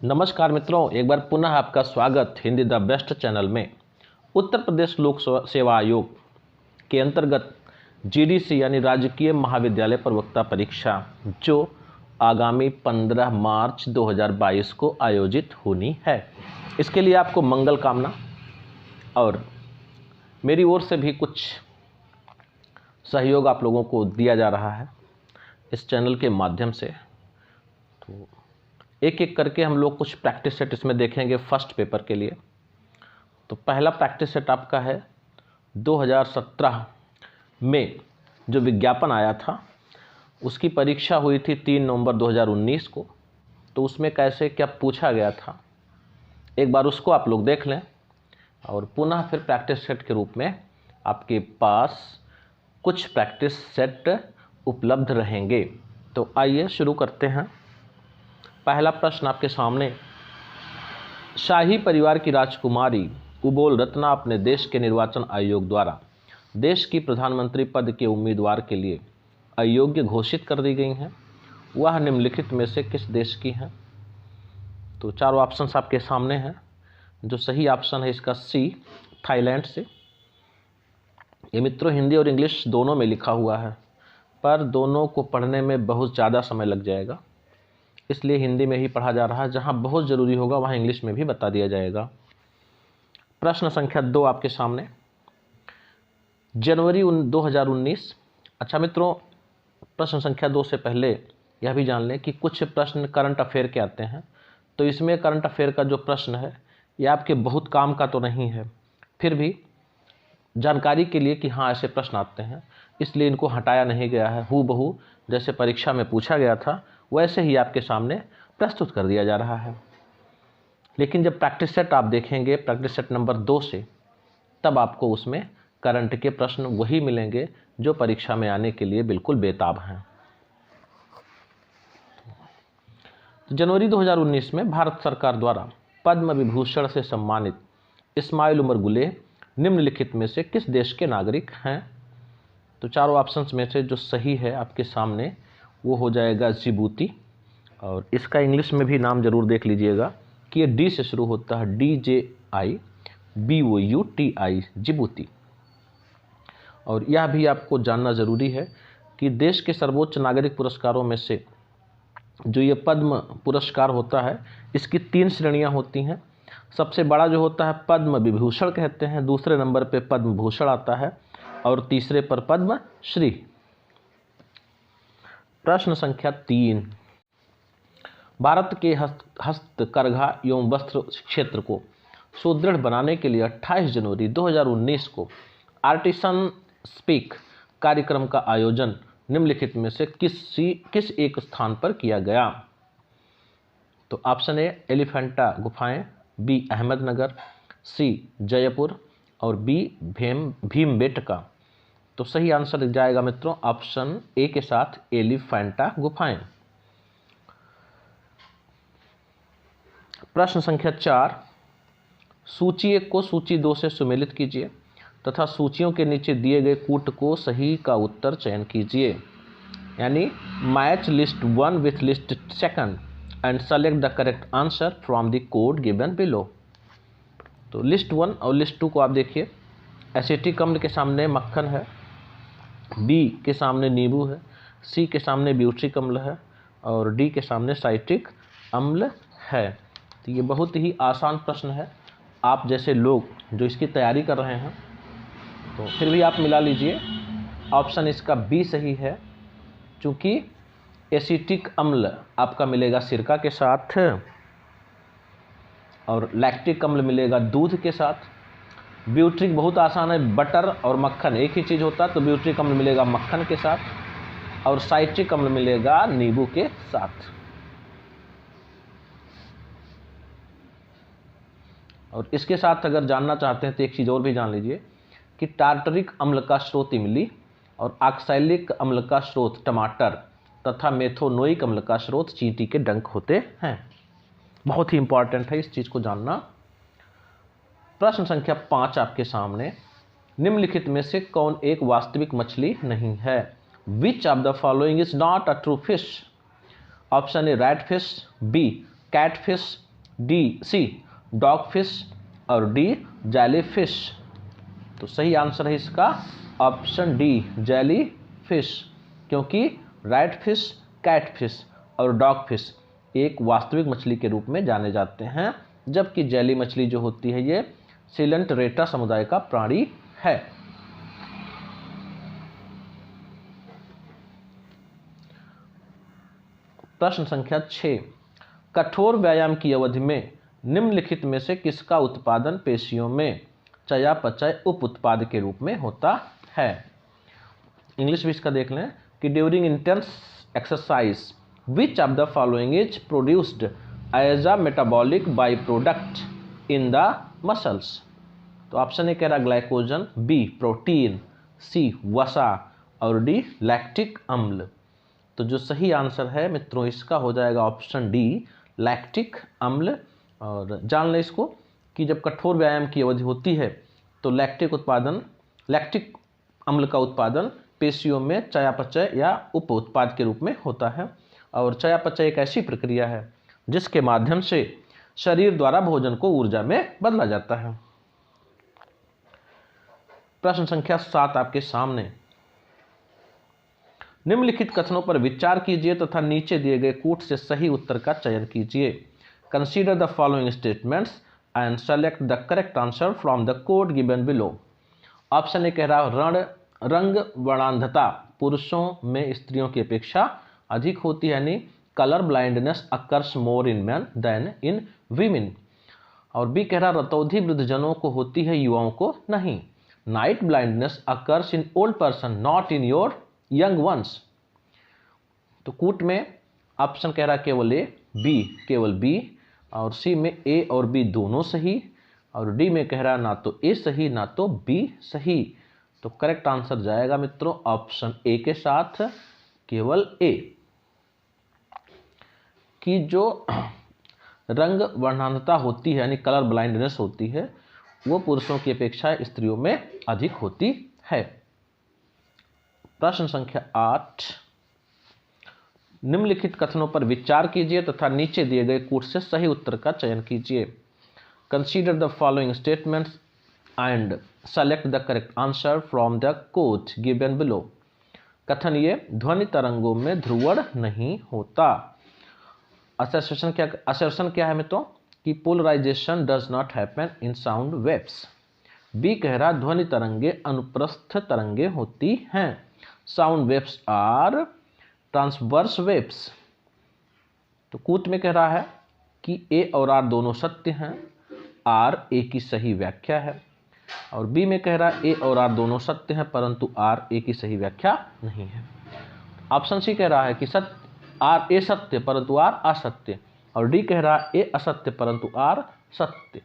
नमस्कार मित्रों, एक बार पुनः आपका स्वागत हिंदी द बेस्ट चैनल में। उत्तर प्रदेश लोक सेवा आयोग के अंतर्गत जीडीसी यानी राजकीय महाविद्यालय प्रवक्ता परीक्षा जो आगामी 15 मार्च 2022 को आयोजित होनी है, इसके लिए आपको मंगल कामना और मेरी ओर से भी कुछ सहयोग आप लोगों को दिया जा रहा है इस चैनल के माध्यम से। तो एक एक करके हम लोग कुछ प्रैक्टिस सेट इसमें देखेंगे फर्स्ट पेपर के लिए। तो पहला प्रैक्टिस सेट आपका है 2017 में जो विज्ञापन आया था उसकी परीक्षा हुई थी 3 नवंबर 2019 को। तो उसमें कैसे क्या पूछा गया था एक बार उसको आप लोग देख लें और पुनः फिर प्रैक्टिस सेट के रूप में आपके पास कुछ प्रैक्टिस सेट उपलब्ध रहेंगे। तो आइए शुरू करते हैं। पहला प्रश्न आपके सामने, शाही परिवार की राजकुमारी उबोल रत्ना अपने देश के निर्वाचन आयोग द्वारा देश की प्रधानमंत्री पद के उम्मीदवार के लिए अयोग्य घोषित कर दी गई हैं। वह निम्नलिखित में से किस देश की हैं? तो चारों ऑप्शंस आपके सामने हैं। जो सही ऑप्शन है इसका सी, थाईलैंड से। ये मित्रों हिंदी और इंग्लिश दोनों में लिखा हुआ है, पर दोनों को पढ़ने में बहुत ज़्यादा समय लग जाएगा, इसलिए हिंदी में ही पढ़ा जा रहा है। जहाँ बहुत ज़रूरी होगा वहाँ इंग्लिश में भी बता दिया जाएगा। प्रश्न संख्या 2 आपके सामने, जनवरी 2019। अच्छा मित्रों, प्रश्न संख्या 2 से पहले यह भी जान लें कि कुछ प्रश्न करंट अफेयर के आते हैं। तो इसमें करंट अफेयर का जो प्रश्न है ये आपके बहुत काम का तो नहीं है, फिर भी जानकारी के लिए कि हाँ ऐसे प्रश्न आते हैं, इसलिए इनको हटाया नहीं गया है। हूबहू जैसे परीक्षा में पूछा गया था वैसे ही आपके सामने प्रस्तुत कर दिया जा रहा है। लेकिन जब प्रैक्टिस सेट आप देखेंगे, प्रैक्टिस सेट नंबर 2 से, तब आपको उसमें करंट के प्रश्न वही मिलेंगे जो परीक्षा में आने के लिए बिल्कुल बेताब हैं। जनवरी 2019 में भारत सरकार द्वारा पद्म विभूषण से सम्मानित इस्माइल उमर गुलेह निम्नलिखित में से किस देश के नागरिक हैं? तो चारों ऑप्शंस में से जो सही है आपके सामने वो हो जाएगा जिबूती। और इसका इंग्लिश में भी नाम जरूर देख लीजिएगा कि ये डी से शुरू होता है, DJIBOUTI, जिबूती। और यह भी आपको जानना ज़रूरी है कि देश के सर्वोच्च नागरिक पुरस्कारों में से जो ये पद्म पुरस्कार होता है इसकी 3 श्रेणियां होती हैं। सबसे बड़ा जो होता है पद्म विभूषण कहते हैं, दूसरे नंबर पे पद्म भूषण आता है और तीसरे पर पद्म श्री। प्रश्न संख्या 3, भारत के हस्तकरघा एवं वस्त्र क्षेत्र को सुदृढ़ बनाने के लिए 28 जनवरी 2019 को आर्टिसन स्पीक कार्यक्रम का आयोजन निम्नलिखित में से किस एक स्थान पर किया गया? तो ऑप्शन ए एलिफेंटा गुफाएं, बी अहमदनगर, सी जयपुर और बी भीमबेटका। तो सही आंसर जाएगा मित्रों ऑप्शन ए के साथ, एलिफेंटा गुफाएं। प्रश्न संख्या 4, सूची 1 को सूची 2 से सुमेलित कीजिए तथा सूचियों के नीचे दिए गए कूट को सही का उत्तर चयन कीजिए। यानी match list 1 with list 2 and select the correct answer from the code given below. तो लिस्ट 1 और लिस्ट 2 को आप देखिए। एसिटिक अम्ल के सामने मक्खन है, बी के सामने नींबू है, सी के सामने ब्यूट्रिक अम्ल है और डी के सामने साइट्रिक अम्ल है। तो ये बहुत ही आसान प्रश्न है। आप जैसे लोग जो इसकी तैयारी कर रहे हैं तो फिर भी आप मिला लीजिए। ऑप्शन इसका बी सही है, चूँकि एसिटिक अम्ल आपका मिलेगा सिरका के साथ और लैक्टिक अम्ल मिलेगा दूध के साथ। ब्यूट्रिक बहुत आसान है, बटर और मक्खन एक ही चीज़ होता है, तो ब्यूट्रिक अम्ल मिलेगा मक्खन के साथ और साइट्रिक अम्ल मिलेगा नींबू के साथ। और इसके साथ अगर जानना चाहते हैं तो एक चीज़ और भी जान लीजिए कि टार्टरिक अम्ल का स्रोत इमली और ऑक्सैलिक अम्ल का स्रोत टमाटर तथा मेथोनोइक अम्ल का स्रोत चींटी के डंक होते हैं। बहुत ही इंपॉर्टेंट है इस चीज़ को जानना। प्रश्न संख्या 5 आपके सामने, निम्नलिखित में से कौन एक वास्तविक मछली नहीं है? Which of the following is not a true fish? Option A rat fish, B cat fish, C dog fish और डी जेली फिश। तो सही आंसर है इसका ऑप्शन डी जेली फिश, क्योंकि रैट फिश, कैट फिश और dog fish एक वास्तविक मछली के रूप में जाने जाते हैं, जबकि जेली मछली जो होती है ये सिलेंटरेटा समुदाय का प्राणी है। प्रश्न संख्या 6, कठोर व्यायाम की अवधि में निम्नलिखित में से किसका उत्पादन पेशियों में चयापचय उप उत्पाद के रूप में होता है। इंग्लिश भी इसका देख लें कि during intense exercise which of the following is produced as a metabolic by product in the muscles. तो ऑप्शन ए कह रहा ग्लाइकोजन, बी प्रोटीन, सी वसा और डी लैक्टिक अम्ल। तो जो सही आंसर है मित्रों इसका हो जाएगा ऑप्शन डी लैक्टिक अम्ल। और जान लें इसको कि जब कठोर व्यायाम की अवधि होती है तो लैक्टिक अम्ल का उत्पादन पेशियों में चयापचय या उप उत्पाद के रूप में होता है। और चयापचय एक ऐसी प्रक्रिया है जिसके माध्यम से शरीर द्वारा भोजन को ऊर्जा में बदला जाता है। प्रश्न संख्या 7 आपके सामने, निम्नलिखित कथनों पर विचार कीजिए तथा नीचे दिए गए कूट से सही उत्तर का चयन कीजिए। Consider the following statements and select the correct answer from the code given below. Option A कह रहा रंग वर्णांधता पुरुषों में स्त्रियों की अपेक्षा अधिक होती है, यानी colour blindness occurs more in man than in women. और बी कह रहा रतौंधी वृद्धजनों को होती है, युवाओं को नहीं। Night blindness occurs in old person not in your young ones. तो कूट में ऑप्शन कह रहा केवल ए, बी केवल बी, और सी में ए और बी दोनों सही, और डी में कह रहा ना तो ए सही ना तो बी सही। तो करेक्ट आंसर जाएगा मित्रों ऑप्शन ए के साथ, केवल ए, कि जो रंग वर्णांधता होती है यानी कलर ब्लाइंडनेस होती है वो पुरुषों की अपेक्षा स्त्रियों में अधिक होती है। प्रश्न संख्या 8, निम्नलिखित कथनों पर विचार कीजिए तथा नीचे दिए गए कूट से सही उत्तर का चयन कीजिए। Consider the following statements and select the correct answer from the code given below. कथन ये ध्वनि तरंगों में ध्रुवण नहीं होता। असर्शन क्या है मित्रों कि polarisation does not happen in sound waves. B कह रहा ध्वनि तरंगे अनुप्रस्थ तरंगे होती हैं। Sound waves are transverse waves. तो कूट में कह रहा है कि ए और आर दोनों सत्य हैं, आर ए की सही व्याख्या है। और बी में कह रहा है ए और आर दोनों सत्य हैं परंतु आर ए की सही व्याख्या नहीं है। ऑप्शन सी कह रहा है कि आर ए सत्य परंतु आर असत्य, और डी कह रहा है ए असत्य परंतु आर सत्य।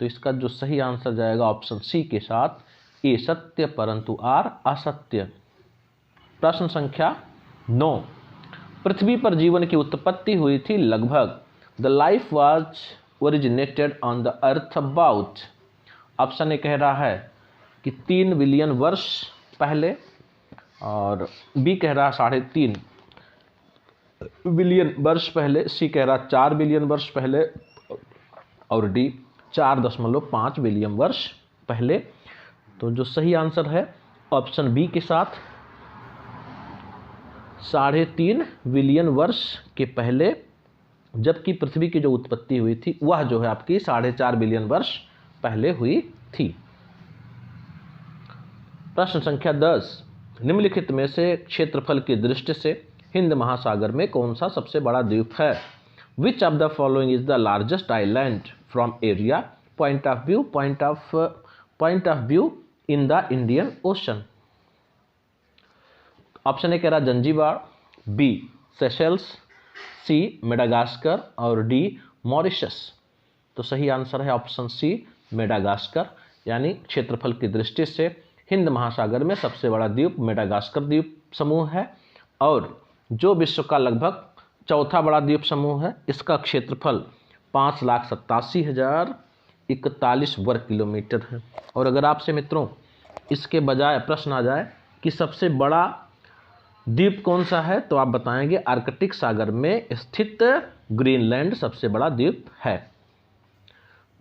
तो इसका जो सही आंसर जाएगा ऑप्शन सी के साथ, ए सत्य परंतु आर असत्य। प्रश्न संख्या 9, पृथ्वी पर जीवन की उत्पत्ति हुई थी लगभग। The life was originated on the earth about. Option A कह रहा है कि 3 बिलियन वर्ष पहले, और बी कह रहा 3.5 बिलियन वर्ष पहले, सी कह रहा 4 बिलियन वर्ष पहले, और डी 4.5 बिलियन वर्ष पहले। तो जो सही आंसर है ऑप्शन बी के साथ 3.5 बिलियन वर्ष के पहले, जबकि पृथ्वी की जो उत्पत्ति हुई थी वह जो है आपकी 4.5 बिलियन वर्ष पहले हुई थी। प्रश्न संख्या 10, निम्नलिखित में से क्षेत्रफल की दृष्टि से हिंद महासागर में कौन सा सबसे बड़ा द्वीप है। Which of the following is the largest island from area point of view in the Indian ocean. Option A कह रहा जंजीबार, बी सेशेल्स, सी मेडागास्कर और डी मॉरिशस। तो सही आंसर है ऑप्शन सी मेडागास्कर, यानी क्षेत्रफल की दृष्टि से हिंद महासागर में सबसे बड़ा द्वीप मेडागास्कर द्वीप समूह है, और जो विश्व का लगभग चौथा बड़ा द्वीप समूह है। इसका क्षेत्रफल 5,87,041 वर्ग किलोमीटर है। और अगर आपसे मित्रों इसके बजाय प्रश्न आ जाए कि सबसे बड़ा द्वीप कौन सा है, तो आप बताएंगे आर्कटिक सागर में स्थित ग्रीनलैंड सबसे बड़ा द्वीप है।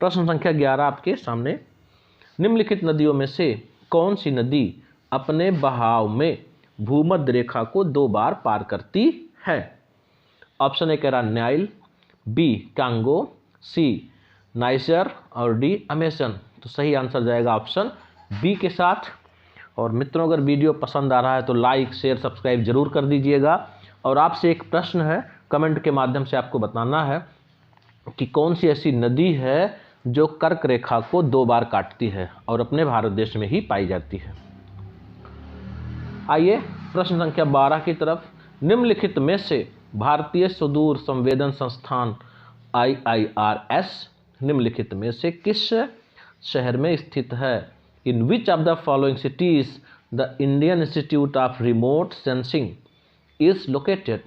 प्रश्न संख्या 11 आपके सामने, निम्नलिखित नदियों में से कौन सी नदी अपने बहाव में भूमध्य रेखा को 2 बार पार करती है? ऑप्शन ए कह रहा नाइल, बी कांगो, सी नाइजर और डी अमेजन। तो सही आंसर जाएगा ऑप्शन बी के साथ। और मित्रों, अगर वीडियो पसंद आ रहा है तो लाइक शेयर सब्सक्राइब जरूर कर दीजिएगा। और आपसे एक प्रश्न है, कमेंट के माध्यम से आपको बताना है कि कौन सी ऐसी नदी है जो कर्क रेखा को 2 बार काटती है और अपने भारत देश में ही पाई जाती है। आइए प्रश्न संख्या 12 की तरफ। निम्नलिखित में से भारतीय सुदूर संवेदन संस्थान IIRS निम्नलिखित में से किस शहर में स्थित है? In which of the following cities the Indian institute of remote sensing is located?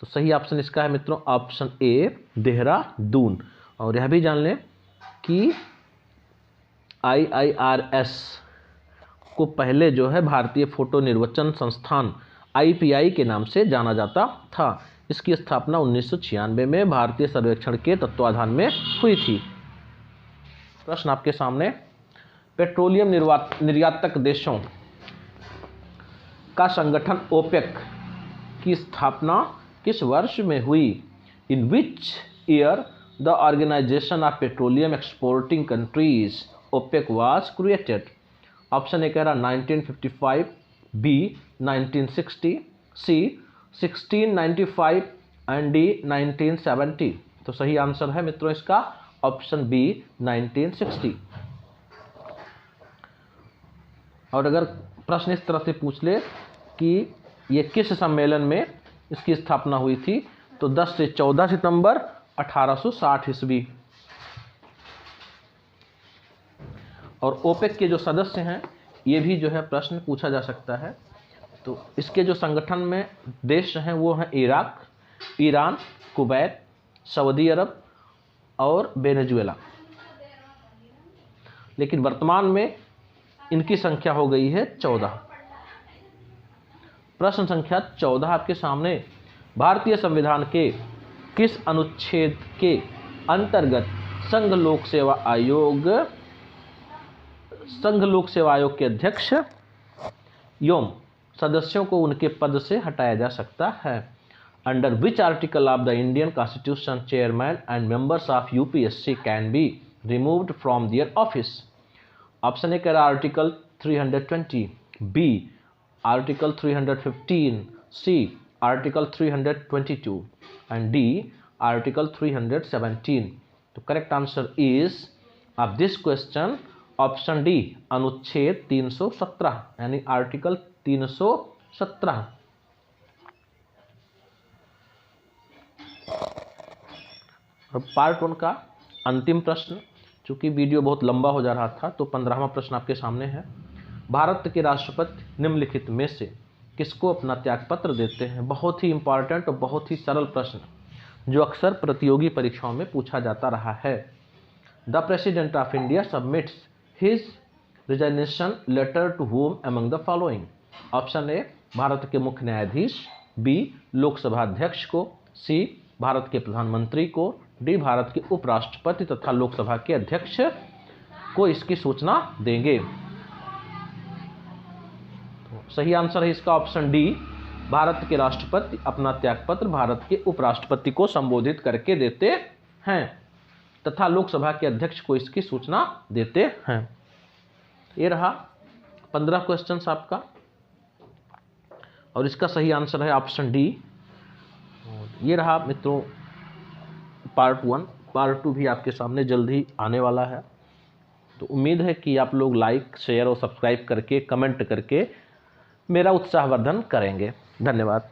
तो सही ऑप्शन इसका है मित्रों ऑप्शन ए देहरादून। और यह भी जान लें कि IIRS को पहले जो है भारतीय फोटो निर्वचन संस्थान IPI के नाम से जाना जाता था। इसकी स्थापना 1996 में भारतीय सर्वेक्षण के तत्वाधान में हुई थी। प्रश्न आपके सामने, पेट्रोलियम निर्यातक देशों का संगठन ओपेक की स्थापना किस वर्ष में हुई? In which year the organisation of petroleum exporting countries OPEC was created? Option A कह रहा 1955, बी 1960, सी 1695 एंड डी 1970। तो सही आंसर है मित्रों इसका ऑप्शन बी 1960। और अगर प्रश्न इस तरह से पूछ ले कि ये किस सम्मेलन में इसकी स्थापना हुई थी, तो 10 से 14 सितंबर 1860 ईस्वी। और ओपेक के जो सदस्य हैं ये भी जो है प्रश्न पूछा जा सकता है। तो इसके जो संगठन में देश हैं वो हैं इराक, ईरान, कुवैत, सऊदी अरब और वेनेजुएला। लेकिन वर्तमान में इनकी संख्या हो गई है 14। प्रश्न संख्या 14 आपके सामने, भारतीय संविधान के किस अनुच्छेद के अंतर्गत संघ लोक सेवा आयोग के अध्यक्ष एवं सदस्यों को उनके पद से हटाया जा सकता है? Under which article of the Indian constitution chairman and members of UPSC can be removed from their office? Option A कह रहा article 320, B article 315, C article 322 and D article 317। तो correct answer is of this question option D अनुच्छेद 317 यानी article 317। और part 1 का अंतिम प्रश्न, चूंकि वीडियो बहुत लंबा हो जा रहा था तो 15वां प्रश्न आपके सामने है। भारत के राष्ट्रपति निम्नलिखित में से किसको अपना त्यागपत्र देते हैं? बहुत ही इंपॉर्टेंट और बहुत ही सरल प्रश्न जो अक्सर प्रतियोगी परीक्षाओं में पूछा जाता रहा है। The president of India submits his resignation letter to whom among the following? Option A Bharat के मुख्य न्यायाधीश, बी लोकसभा अध्यक्ष को, सी भारत के प्रधानमंत्री को, डी भारत के उपराष्ट्रपति तथा लोकसभा के अध्यक्ष को इसकी सूचना देंगे। तो सही आंसर है इसका ऑप्शन डी, भारत के राष्ट्रपति अपना त्यागपत्र भारत के उपराष्ट्रपति को संबोधित करके देते हैं तथा लोकसभा के अध्यक्ष को इसकी सूचना देते हैं। ये रहा 15 क्वेश्चंस आपका और इसका सही आंसर है ऑप्शन डी। ये रहा मित्रों पार्ट 1। पार्ट 2 भी आपके सामने जल्द ही आने वाला है। तो उम्मीद है कि आप लोग लाइक शेयर और सब्सक्राइब करके कमेंट करके मेरा उत्साहवर्धन करेंगे। धन्यवाद।